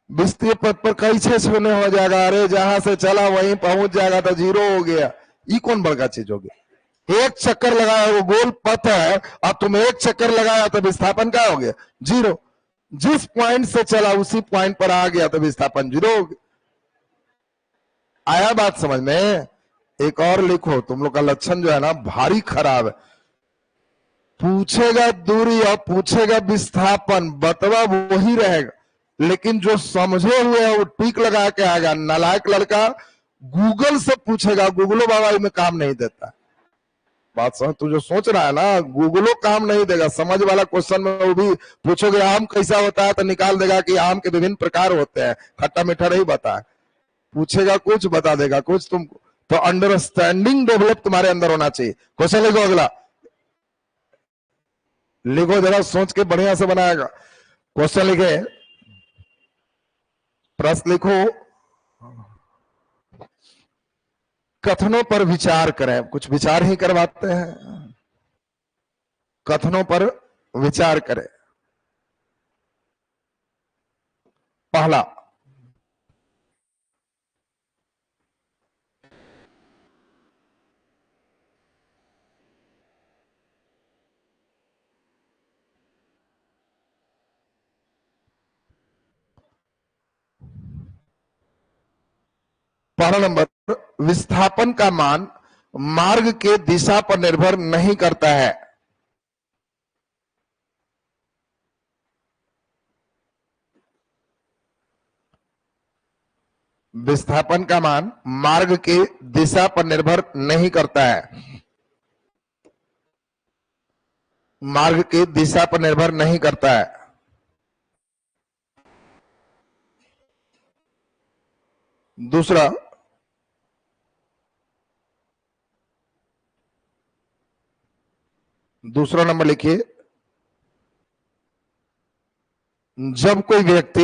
विस्तीय पद पर कैसे शून्य हो जाएगा? अरे जहां से चला वहीं पहुंच जाएगा तो जीरो हो गया। ये कौन बड़का चीज होगी? एक चक्कर लगाया, वो गोल पथ है, और तुम एक चक्कर लगाया तो विस्थापन क्या हो गया? जीरो। जिस पॉइंट से चला उसी पॉइंट पर आ गया तो विस्थापन जीरो हो गया। आया बात समझ में? एक और लिखो, तुम लोग का लक्षण जो है ना भारी खराब है। पूछेगा दूरी और पूछेगा विस्थापन, बतवा वही रहेगा, लेकिन जो समझे हुए है वो टिक लगा के आएगा। नालायक लड़का गूगल से पूछेगा, गूगलो बाबा में काम नहीं देता। बात समझ? तू जो सोच रहा है ना, गूगलो काम नहीं देगा। समझ वाला क्वेश्चन में वो भी पूछोगे आम कैसा होता है तो निकाल देगा कि आम के विभिन्न प्रकार होते हैं, खट्टा मीठा नहीं बता। पूछेगा कुछ, बता देगा कुछ। तुम तो अंडरस्टैंडिंग डेवलप तुम्हारे अंदर होना चाहिए। क्वेश्चन लिखो अगला, लिखो जरा सोच के बढ़िया से बनाएगा। क्वेश्चन लिखे, प्रश्न लिखो, कथनों पर विचार करें। कुछ विचार ही करवाते हैं, कथनों पर विचार करें। पहला, पहला नंबर, विस्थापन का मान मार्ग के दिशा पर निर्भर नहीं करता है। विस्थापन का मान मार्ग के दिशा पर निर्भर नहीं करता है। मार्ग के दिशा पर निर्भर नहीं करता है। दूसरा, दूसरा नंबर लिखिए, जब कोई व्यक्ति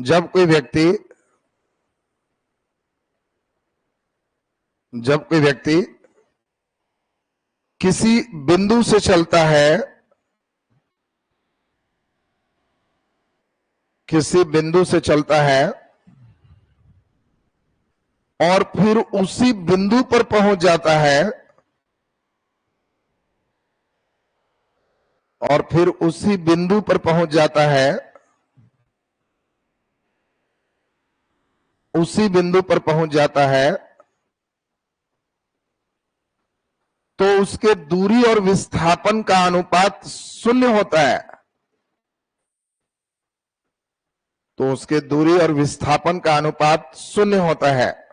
जब कोई व्यक्ति किसी बिंदु से चलता है, किसी बिंदु से चलता है और फिर उसी बिंदु पर पहुंच जाता है, और फिर उसी बिंदु पर पहुंच जाता है, उसी बिंदु पर पहुंच जाता है, तो उसके दूरी और विस्थापन का अनुपात शून्य होता है। तो उसके दूरी और विस्थापन का अनुपात शून्य होता है।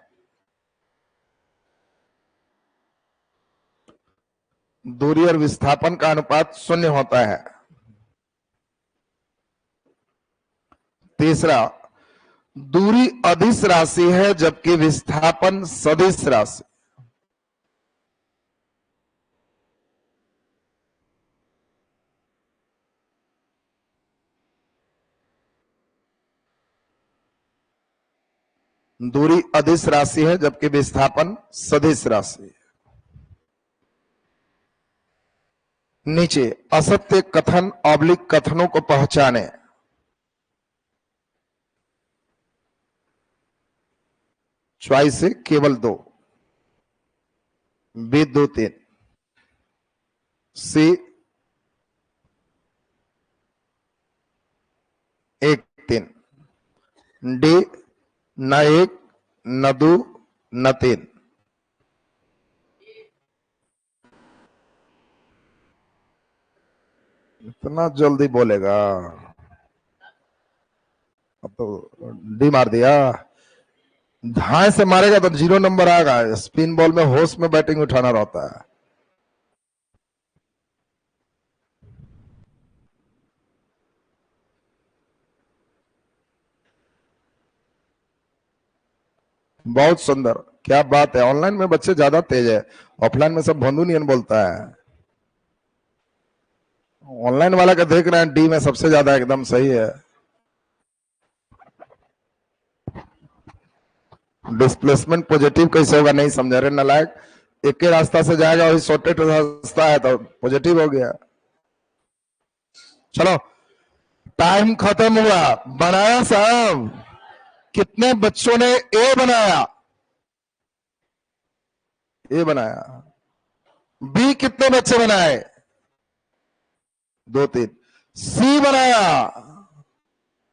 दूरी और विस्थापन का अनुपात शून्य होता है। तीसरा, दूरी अदिश राशि है जबकि विस्थापन सदिश राशि। दूरी अदिश राशि है जबकि विस्थापन सदिश राशि। नीचे, असत्य कथन ऑब्लिक कथनों को पहचाने। चॉइस से केवल दो, बी 2 3, सी 1 3, डी न 1 न 2 न 3। इतना जल्दी बोलेगा? अब तो डी मार दिया। धाए से मारेगा तो 0 नंबर आएगा। स्पिन बॉल में होश में बैटिंग उठाना रहता है। बहुत सुंदर, क्या बात है। ऑनलाइन में बच्चे ज्यादा तेज है, ऑफलाइन में सब भंदू नियन बोलता है। ऑनलाइन वाला का देख रहे हैं, डी में सबसे ज्यादा एकदम सही है। डिस्प्लेसमेंट पॉजिटिव कैसे होगा नहीं समझा रहे नालायक। एक के रास्ता से जाएगा, वही शॉर्टेड रास्ता है तो पॉजिटिव हो गया। चलो, टाइम खत्म हुआ। बनाया साहब, कितने बच्चों ने ए बनाया? ए बनाया। बी कितने बच्चे बनाए? 2 3। सी बनाया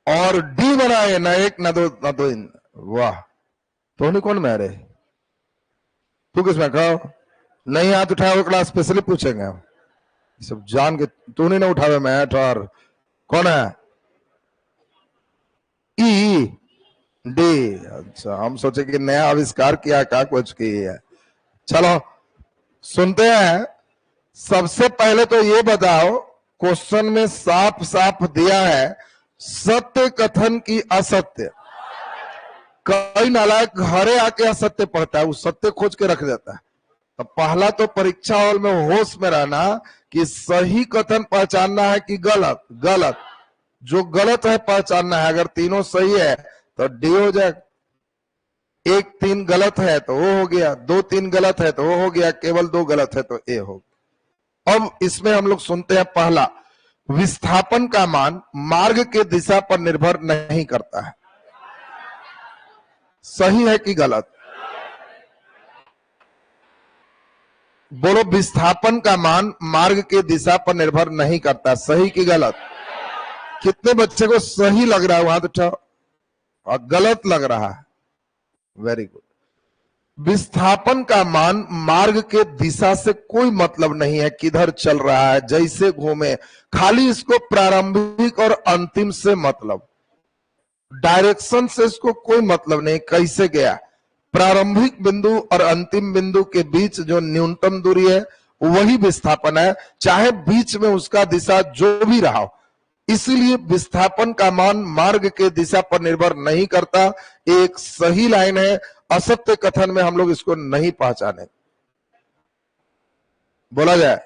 और डी बनाए, ना एक ना दो ना दो। वाह, तो नहीं कौन में रहे? तू किसमें कहो? नहीं हाथ उठाओ, क्लास स्पेशली पूछेंगे हम सब जान के। तू नहीं ना उठावे, मैं और कौन है? E D. अच्छा, हम सोचे कि नया आविष्कार किया क्या कुछ की है। चलो सुनते हैं। सबसे पहले तो ये बताओ, क्वेश्चन में साफ साफ दिया है सत्य कथन की असत्य। कई नालायक घरे आके असत्य पढ़ता है, वो सत्य खोज के रख देता है। तो पहला तो परीक्षा हॉल में होश में रहना कि सही कथन पहचानना है कि गलत। गलत, जो गलत है पहचानना है। अगर तीनों सही है तो डी हो जाए, 1 3 गलत है तो वो हो गया, 2 3 गलत है तो वो हो गया, केवल 2 गलत है तो ए हो गया। अब इसमें हम लोग सुनते हैं पहला, विस्थापन का मान मार्ग के दिशा पर निर्भर नहीं करता है। सही है कि गलत? बोलो, विस्थापन का मान मार्ग के दिशा पर निर्भर नहीं करता, सही कि गलत? कितने बच्चे को सही लग रहा है वहां उठाओ, और गलत लग रहा है? Very good. विस्थापन का मान मार्ग के दिशा से कोई मतलब नहीं है, किधर चल रहा है, जैसे घूमे, खाली इसको प्रारंभिक और अंतिम से मतलब। डायरेक्शन से इसको कोई मतलब नहीं, कैसे गया। प्रारंभिक बिंदु और अंतिम बिंदु के बीच जो न्यूनतम दूरी है वही विस्थापन है, चाहे बीच में उसका दिशा जो भी रहा हो। इसीलिए विस्थापन का मान मार्ग के दिशा पर निर्भर नहीं करता। एक सही लाइन है, असत्य कथन में हम लोग इसको नहीं पहचाने। बोला जाए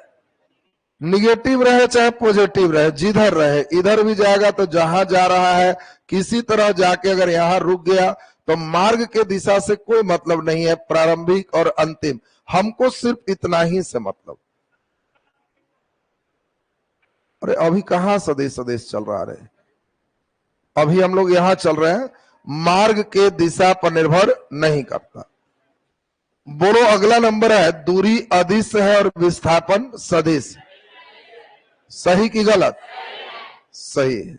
निगेटिव रहे चाहे पॉजिटिव रहे, जिधर रहे इधर भी जाएगा, तो जहां जा रहा है किसी तरह जाके अगर यहां रुक गया तो मार्ग के दिशा से कोई मतलब नहीं है, प्रारंभिक और अंतिम। हमको सिर्फ इतना ही से मतलब। अरे अभी कहां सदेश सदेश चल रहा है? अभी हम लोग यहां चल रहे हैं, मार्ग के दिशा पर निर्भर नहीं करता। बोलो अगला नंबर है, दूरी अदिश है और विस्थापन सदिश। सही कि गलत? सही है।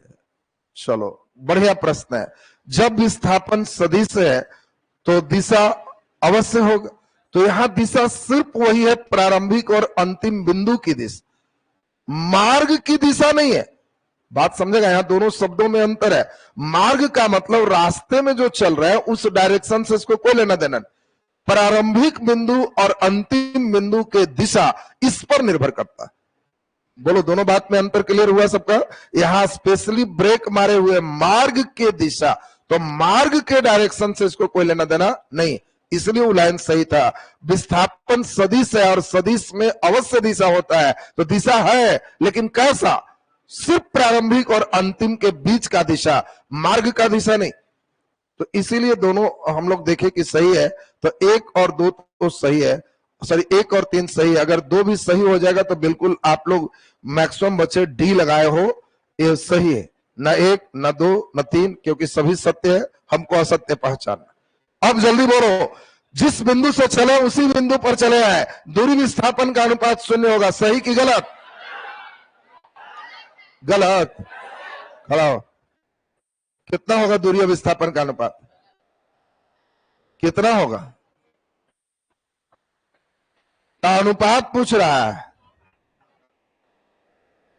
चलो बढ़िया प्रश्न है। जब विस्थापन सदिश है तो दिशा अवश्य होगा, तो यहां दिशा सिर्फ वही है, प्रारंभिक और अंतिम बिंदु की दिशा, मार्ग की दिशा नहीं है। बात समझेगा, यहां दोनों शब्दों में अंतर है। मार्ग का मतलब रास्ते में जो चल रहा है उस डायरेक्शन से इसको कोई लेना देना नहीं। प्रारंभिक बिंदु और अंतिम बिंदु के दिशा इस पर निर्भर करता है। बोलो दोनों बात में अंतर क्लियर हुआ सबका? यहां स्पेशली ब्रेक मारे हुए मार्ग के दिशा, तो मार्ग के डायरेक्शन से इसको कोई लेना देना नहीं, इसलिए वो लाइन सही था। विस्थापन सदिश है और सदिश में अवश्य दिशा होता है, तो दिशा है लेकिन कैसा? सिर्फ प्रारंभिक और अंतिम के बीच का दिशा, मार्ग का दिशा नहीं। तो इसीलिए दोनों हम लोग देखें कि सही है, तो 1 और 2 तो सही है, सॉरी 1 और 3 सही है। अगर 2 भी सही हो जाएगा तो बिल्कुल आप लोग मैक्सिमम बच्चे डी लगाए हो, ये सही है। ना 1 ना 2 ना 3, क्योंकि सभी सत्य है, हमको असत्य पहचानना। अब जल्दी बोलो, जिस बिंदु से चले उसी बिंदु पर चले आए, दूरी विस्थापन का अनुपात 0 होगा, सही कि गलत? गलत। खड़ा हो। कितना होगा दूरी और विस्थापन का अनुपात? कितना होगा? अनुपात पूछ रहा है,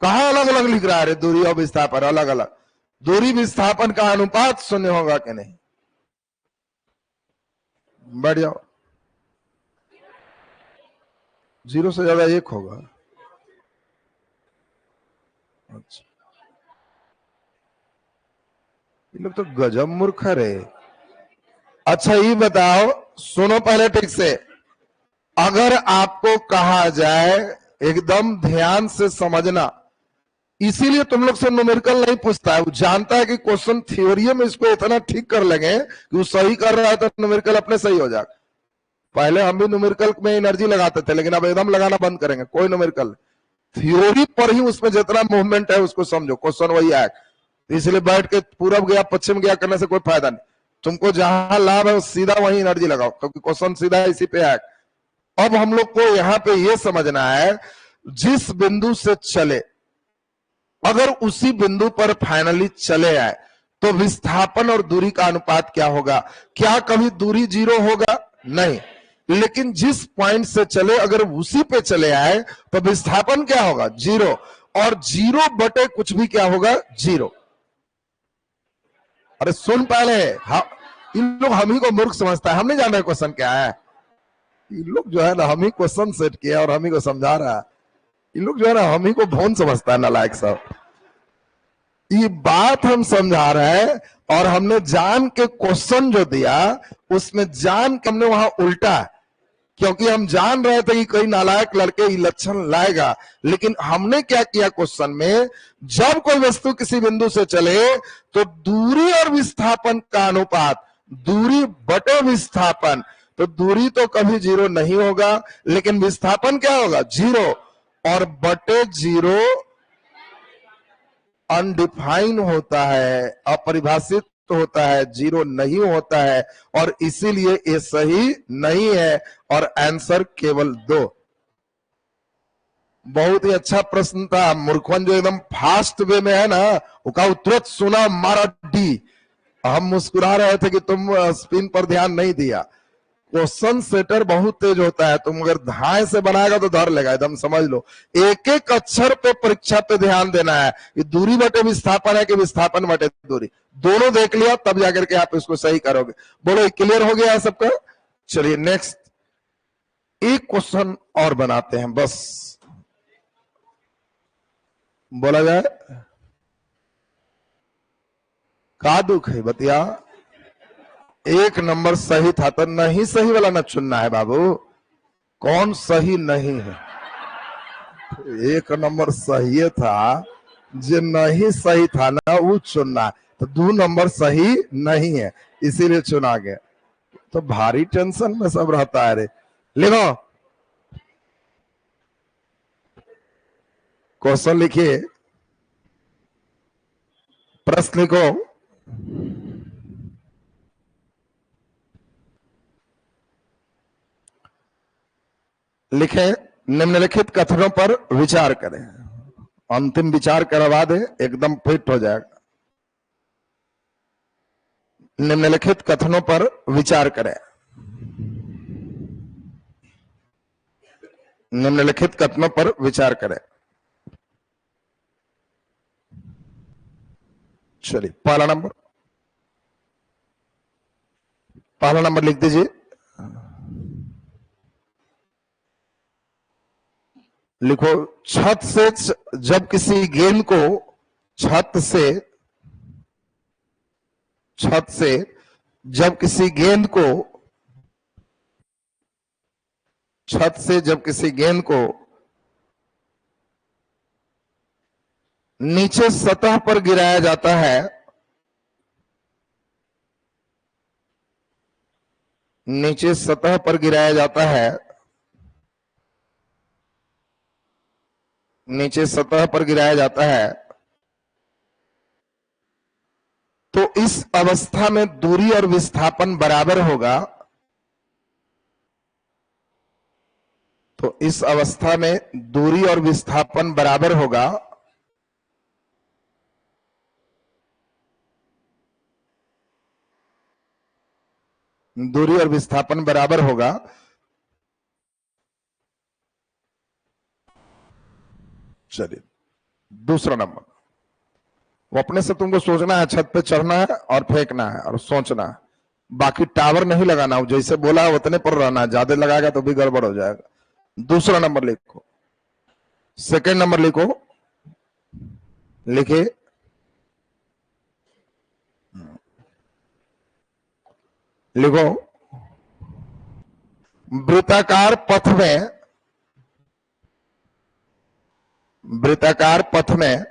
कहां अलग अलग लिख रहा है? दूरी और विस्थापन अलग अलग। दूरी विस्थापन का अनुपात 0 होगा कि नहीं? बढ़ जाओ, 0 से ज्यादा 1 होगा। अच्छा, ये लोग तो गजब मूर्ख है रे। अच्छा ये बताओ, सुनो पहले ठीक से, अगर आपको कहा जाए, एकदम ध्यान से समझना, इसीलिए तुम लोग से न्यूमेरिकल नहीं पूछता है, वो जानता है कि क्वेश्चन थ्योरी में इसको इतना ठीक कर लेंगे कि वो सही कर रहा है तो न्यूमेरिकल अपने सही हो जाएगा। पहले हम भी न्यूमेरिकल में एनर्जी लगाते थे, लेकिन अब एकदम लगाना बंद करेंगे, कोई न्यूमेरिकल थ्योरी पर ही उसमें जितना मूवमेंट है उसको समझो, क्वेश्चन वही आए। इसलिए बैठ के पूरब गया पश्चिम गया करने से कोई फायदा नहीं। तुमको जहां लाभ है सीधा वही एनर्जी लगाओ, क्योंकि क्वेश्चन सीधा इसी पे है। अब हम लोग को यहां पे ये समझना है, जिस बिंदु से चले अगर उसी बिंदु पर फाइनली चले आए तो विस्थापन और दूरी का अनुपात क्या होगा? क्या कभी दूरी 0 होगा? नहीं। लेकिन जिस पॉइंट से चले अगर उसी पे चले आए तो विस्थापन क्या होगा? 0। और 0 बटे कुछ भी क्या होगा? 0। अरे सुन पहले, इन लोग हम ही को मूर्ख समझता है, हम नहीं जान रहे क्वेश्चन क्या है। इन लोग जो है ना हम ही क्वेश्चन सेट किया और हम ही को समझा रहा है। इन लोग जो है ना हम ही को भोन समझता है, नालायक सब। ये बात हम समझा रहे हैं और हमने जान के क्वेश्चन जो दिया उसमें जान के हमने वहां उल्टा, क्योंकि हम जान रहे थे कि कोई नालायक लड़के ये लक्षण लाएगा। लेकिन हमने क्या किया क्वेश्चन में, जब कोई वस्तु किसी बिंदु से चले तो दूरी और विस्थापन का अनुपात, दूरी बटे विस्थापन, तो दूरी तो कभी 0 नहीं होगा, लेकिन विस्थापन क्या होगा? 0। और बटे 0 अनडिफाइन होता है, अपरिभाषित होता है, 0 नहीं होता है, और इसीलिए ये सही नहीं है और आंसर केवल 2। बहुत ही अच्छा प्रश्न था। मूर्खवन जो एकदम फास्ट वे में है ना, उसका तुरंत सुना, मारा डी। हम मुस्कुरा रहे थे कि तुम स्पिन पर ध्यान नहीं दिया। क्वेश्चन सेटर बहुत तेज होता है, तुम अगर धाए से बनाएगा तो धर लेगा एकदम, समझ लो। एक एक अक्षर पे परीक्षा पे ध्यान देना है। ये दूरी बटे विस्थापन है कि विस्थापन बटे दूरी, दोनों देख लिया तब जाकर के आप इसको सही करोगे। बोलो क्लियर हो गया है सबका? चलिए नेक्स्ट एक क्वेश्चन और बनाते हैं बस, बोला जाए। का दुख है बतिया? एक नंबर सही था तो नहीं सही वाला ना चुनना है बाबू। कौन सही नहीं है? एक नंबर सही था, जो नहीं सही था ना वो चुनना, तो 2 नंबर सही नहीं है इसीलिए चुना गया। तो भारी टेंशन में सब रहता है रे। लिखो क्वेश्चन, लिखिए प्रश्न लिखो। लिखे निम्नलिखित कथनों पर विचार करें। अंतिम विचार करवा दे, एकदम फिट हो जाएगा। निम्नलिखित कथनों पर विचार करें। निम्नलिखित कथनों पर विचार करें। चलिए पहला नंबर लिख दीजिए। लिखो, छत से जब किसी गेंद को छत से जब किसी गेंद को छत से जब किसी गेंद को नीचे सतह पर गिराया जाता है, नीचे सतह पर गिराया जाता है, नीचे सतह पर गिराया जाता है, तो इस अवस्था में दूरी और विस्थापन बराबर होगा। तो इस अवस्था में दूरी और विस्थापन बराबर होगा। दूरी और विस्थापन बराबर होगा। चलिए दूसरा नंबर, वो अपने से तुमको सोचना है, छत पे चढ़ना है और फेंकना है और सोचना है, बाकी टावर नहीं लगाना। जैसे बोला है उतने पर रहना है, ज्यादा लगाएगा तो भी गड़बड़ हो जाएगा। दूसरा नंबर लिखो। सेकंड नंबर लिखो, लिखे लिखो, वृत्ताकार पथ में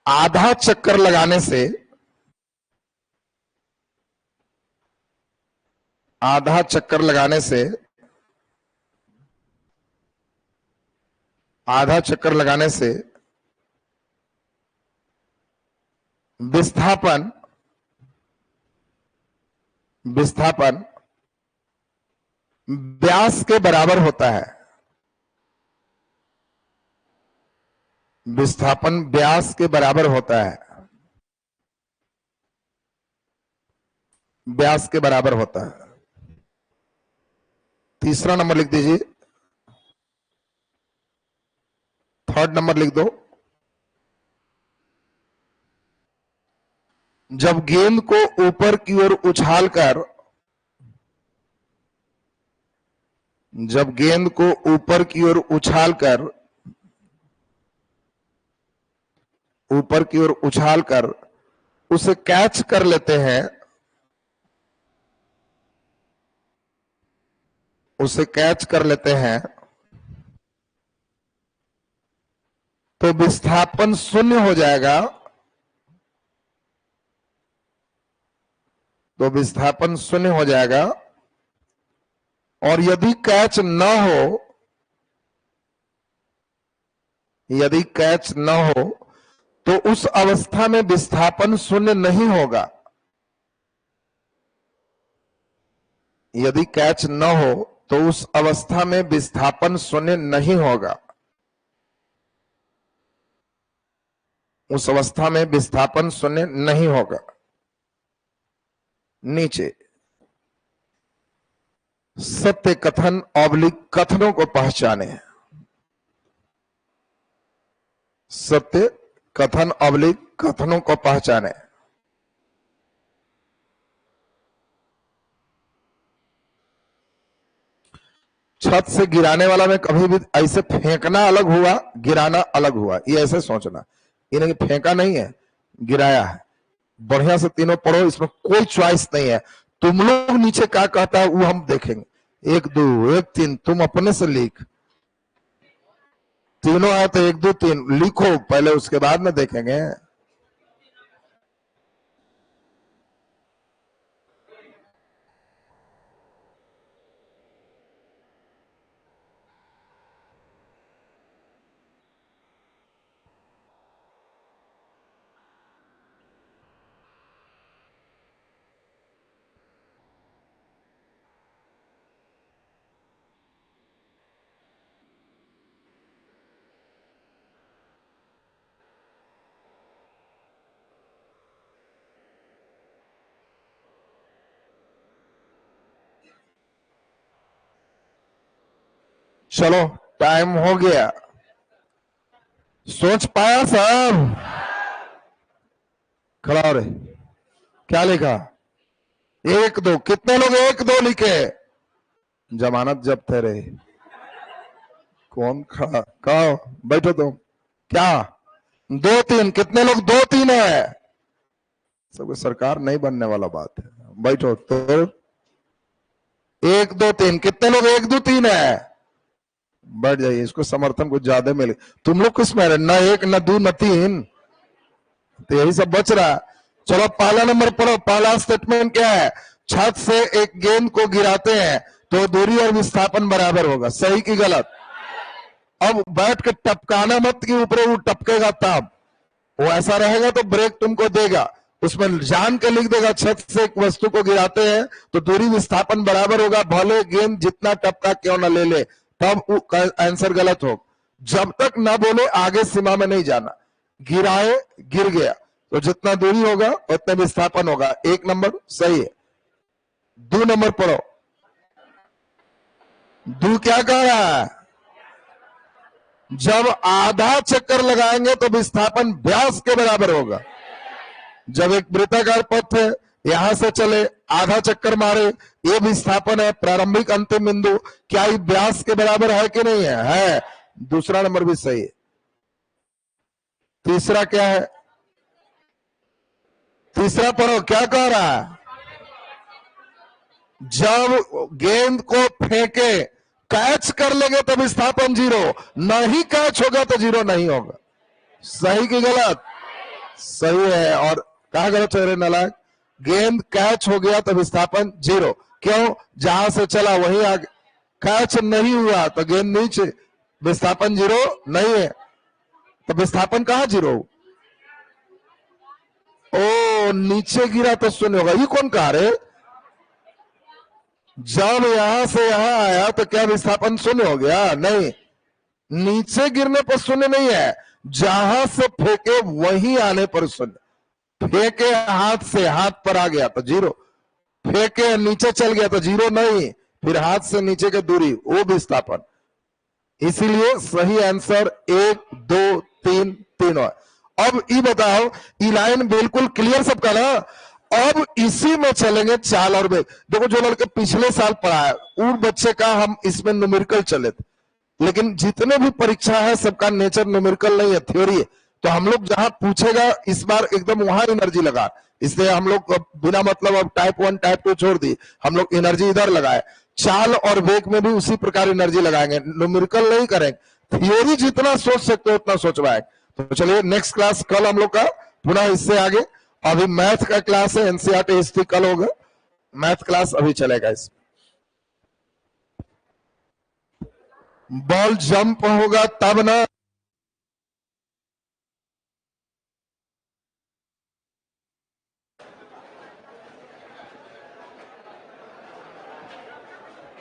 आधा चक्कर लगाने से, आधा चक्कर लगाने से, आधा चक्कर लगाने से विस्थापन विस्थापन व्यास के बराबर होता है। विस्थापन व्यास के बराबर होता है, व्यास के बराबर होता है। तीसरा नंबर लिख दीजिए, थर्ड नंबर लिख दो। जब गेंद को ऊपर की ओर उछालकर, जब गेंद को ऊपर की ओर उछालकर, ऊपर की ओर उछालकर उसे कैच कर लेते हैं, उसे कैच कर लेते हैं, तो विस्थापन शून्य हो जाएगा। तो विस्थापन शून्य हो जाएगा। और यदि कैच न हो, यदि कैच न हो तो उस अवस्था में विस्थापन शून्य नहीं होगा। यदि कैच न हो तो उस अवस्था में विस्थापन शून्य नहीं होगा। उस अवस्था में विस्थापन शून्य नहीं होगा। नीचे सत्य कथन ऑब्लिक कथनों को पहचाने। सत्य कथन ऑब्लिक कथनों को पहचाने। छत से गिराने वाला में कभी भी ऐसे फेंकना अलग हुआ, गिराना अलग हुआ, ये ऐसे सोचना। ये नहीं फेंका नहीं है, गिराया है। बढ़िया से तीनों पढ़ो, इसमें कोई चॉइस नहीं है। तुम लोग नीचे क्या कहता है वो हम देखेंगे। 1 2 1 3 तुम अपने से लिख। तीनों आए तो 1 2 3 लिखो पहले, उसके बाद में देखेंगे। चलो टाइम हो गया। सोच पाया सब? खड़ा हो रहे। क्या लिखा? 1 2 कितने लोग 1 2 लिखे? जमानत जब्त है रे। कौन खड़ा? कहो बैठो तुम। क्या 2 3? कितने लोग 2 3 है? सब सरकार नहीं बनने वाला बात है। बैठो तो 1 2 3 कितने लोग 1 2 3 है? बैठ जाइए, इसको समर्थन कुछ ज्यादा मिले। तुम लोग किस में न 1 न 2 न 3, तो यही सब बच रहा। चलो पहला नंबर पढ़ो। पहला स्टेटमेंट क्या है? छत से एक गेंद को गिराते हैं तो दूरी और विस्थापन बराबर होगा। सही की गलत? अब बैठ के टपकाना मत कि ऊपर वो टपकेगा, तब वो ऐसा रहेगा तो ब्रेक तुमको देगा। उसमें जान के लिख देगा छत से एक वस्तु को गिराते हैं तो दूरी विस्थापन बराबर होगा, भले गेंद जितना टपका क्यों ना ले ले, तब आंसर गलत हो। जब तक ना बोले आगे सीमा में नहीं जाना। गिराए, गिर गया तो जितना दूरी होगा उतना विस्थापन होगा। 1 नंबर सही है। 2 नंबर पढ़ो। 2 क्या कह रहा है? जब आधा चक्कर लगाएंगे तो विस्थापन व्यास के बराबर होगा। जब एक वृत्ताकार पथ है, यहां से चले, आधा चक्कर मारे, ये विस्थापन है, प्रारंभिक अंतिम बिंदु, क्या ये व्यास के बराबर है कि नहीं है? है। दूसरा नंबर भी सही है। तीसरा क्या है? तीसरा पढ़ो, क्या कह रहा है? जब गेंद को फेंके, कैच कर लेंगे तो विस्थापन 0, नहीं कैच होगा तो 0 नहीं होगा। सही की गलत? सही है। और कहा गलत है रे नालायक? गेंद कैच हो गया तो विस्थापन 0। क्यों? जहां से चला वहीं आगे। कैच नहीं हुआ तो गेंद नीचे, विस्थापन 0 नहीं है। तो विस्थापन कहां 0? ओ नीचे गिरा तो शून्य होगा। ये कौन कहा रे? जब यहां से यहां आया तो क्या विस्थापन शून्य हो गया? नहीं, नीचे गिरने पर शून्य नहीं है, जहां से फेंके वहीं आने पर शून्य। फेंके हाथ से हाथ पर आ गया तो जीरो, फेंके नीचे चल गया तो जीरो नहीं, फिर हाथ से नीचे की दूरी वो विस्थापन। इसीलिए सही आंसर 1 2 3 तीनों। अब ये बताओ, ई लाइन बिल्कुल क्लियर सबका ना? अब इसी में चलेंगे चाल और वेग। देखो जो लड़के पिछले साल पढ़ा है उन बच्चे का हम इसमें न्यूमेरिकल चले थे, लेकिन जितने भी परीक्षा है सबका नेचर न्यूमेरिकल नहीं है, थ्योरी है। तो हम लोग जहां पूछेगा इस बार एकदम वहां एनर्जी लगा, इसलिए हम लोग बिना मतलब अब टाइप 1 टाइप 2 छोड़ दी, हम लोग एनर्जी इधर लगाए। चाल और वेग में भी उसी प्रकार एनर्जी लगाएंगे, न्यूमेरिकल नहीं करेंगे। थियोरी जितना सोच सकते हो उतना सोचवाए। तो चलिए नेक्स्ट क्लास कल हम लोग का पुनः इससे आगे। अभी मैथ का क्लास है, एनसीईआरटी हिस्ट्री कल होगा, मैथ क्लास अभी चलेगा। इस बॉल जंप होगा तब ना